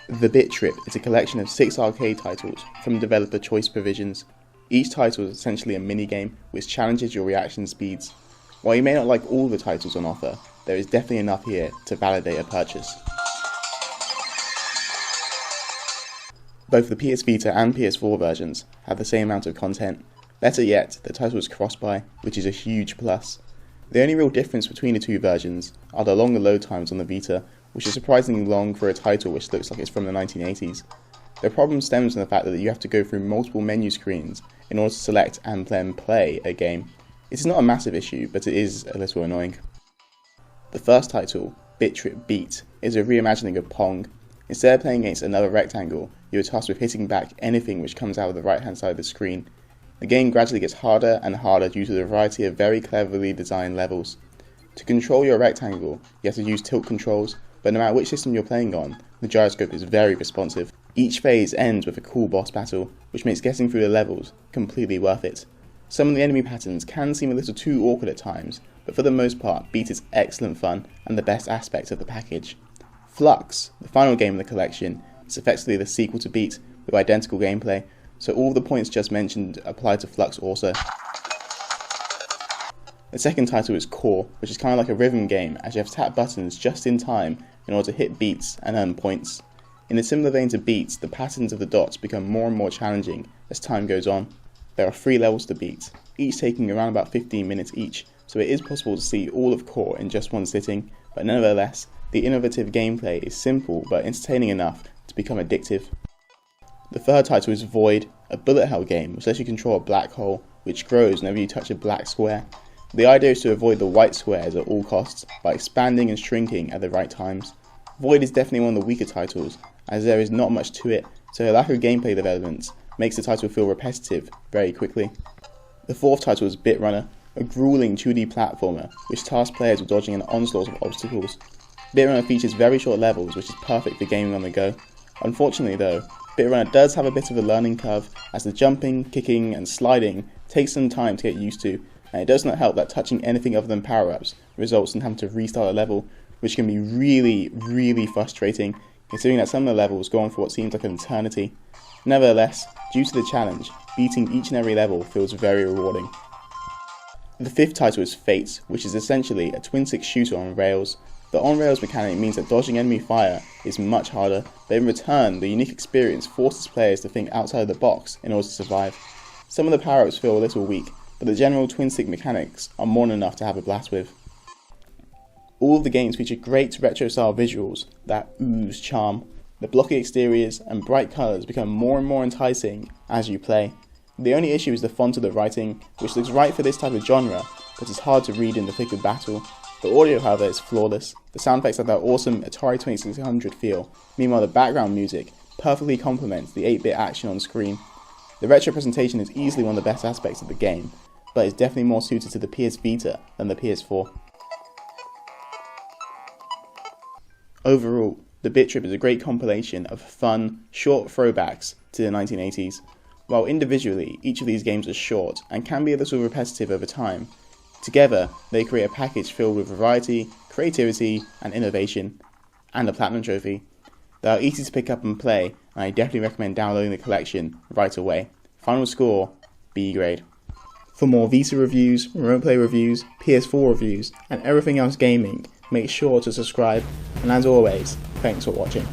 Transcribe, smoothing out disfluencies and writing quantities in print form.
The Bit.Trip is a collection of 6 arcade titles from developer choice provisions. Each title is essentially a minigame which challenges your reaction speeds. While you may not like all the titles on offer, there is definitely enough here to validate a purchase. Both the PS Vita and PS4 versions have the same amount of content. Better yet, the title is cross-buy, which is a huge plus. The only real difference between the two versions are the longer load times on the Vita, which is surprisingly long for a title which looks like it's from the 1980s. The problem stems from the fact that you have to go through multiple menu screens in order to select and then play a game. It is not a massive issue, but it is a little annoying. The first title, Bitrate Beat, is a reimagining of Pong. Instead of playing against another rectangle, you are tasked with hitting back anything which comes out of the right hand side of the screen. The game gradually gets harder and harder due to the variety of very cleverly designed levels. To control your rectangle, you have to use tilt controls, but no matter which system you're playing on, the gyroscope is very responsive. Each phase ends with a cool boss battle, which makes getting through the levels completely worth it. Some of the enemy patterns can seem a little too awkward at times, but for the most part, Beat is excellent fun and the best aspect of the package. Flux, the final game in the collection, is effectively the sequel to Beat with identical gameplay, so all the points just mentioned apply to Flux also. The second title is Core, which is kind of like a rhythm game as you have to tap buttons just in time in order to hit beats and earn points. In a similar vein to Beats, the patterns of the dots become more and more challenging as time goes on. There are 3 levels to beat, each taking around about 15 minutes each, so it is possible to see all of Core in just one sitting, but nevertheless, the innovative gameplay is simple but entertaining enough to become addictive. The third title is Void, a bullet hell game which lets you control a black hole which grows whenever you touch a black square. The idea is to avoid the white squares at all costs by expanding and shrinking at the right times. Void is definitely one of the weaker titles as there is not much to it, so a lack of gameplay developments makes the title feel repetitive very quickly. The fourth title is Bit Runner, a grueling 2D platformer which tasks players with dodging an onslaught of obstacles. Bit Runner features very short levels which is perfect for gaming on the go. Unfortunately though, Bit Runner does have a bit of a learning curve as the jumping, kicking and sliding takes some time to get used to, and it does not help that touching anything other than power-ups results in having to restart a level, which can be really frustrating considering that some of the levels go on for what seems like an eternity. Nevertheless, due to the challenge, beating each and every level feels very rewarding. The fifth title is Fate, which is essentially a twin-stick shooter on rails. The on-rails mechanic means that dodging enemy fire is much harder, but in return, the unique experience forces players to think outside of the box in order to survive. Some of the power-ups feel a little weak, but the general twin-stick mechanics are more than enough to have a blast with. All of the games feature great retro-style visuals that ooze charm. The blocky exteriors and bright colours become more and more enticing as you play. The only issue is the font of the writing, which looks right for this type of genre, but is hard to read in the thick of battle. The audio, however, is flawless. The sound effects have that awesome Atari 2600 feel, meanwhile the background music perfectly complements the 8-bit action on screen. The retro presentation is easily one of the best aspects of the game, but is definitely more suited to the PS Vita than the PS4. Overall, the Bit.Trip is a great compilation of fun, short throwbacks to the 1980s. While individually, each of these games is short and can be a little repetitive over time, together they create a package filled with variety, creativity and innovation, and a platinum trophy. They are easy to pick up and play, and I definitely recommend downloading the collection right away. Final score, B grade. For more Vita reviews, remote play reviews, PS4 reviews, and everything else gaming, make sure to subscribe, and as always, thanks for watching.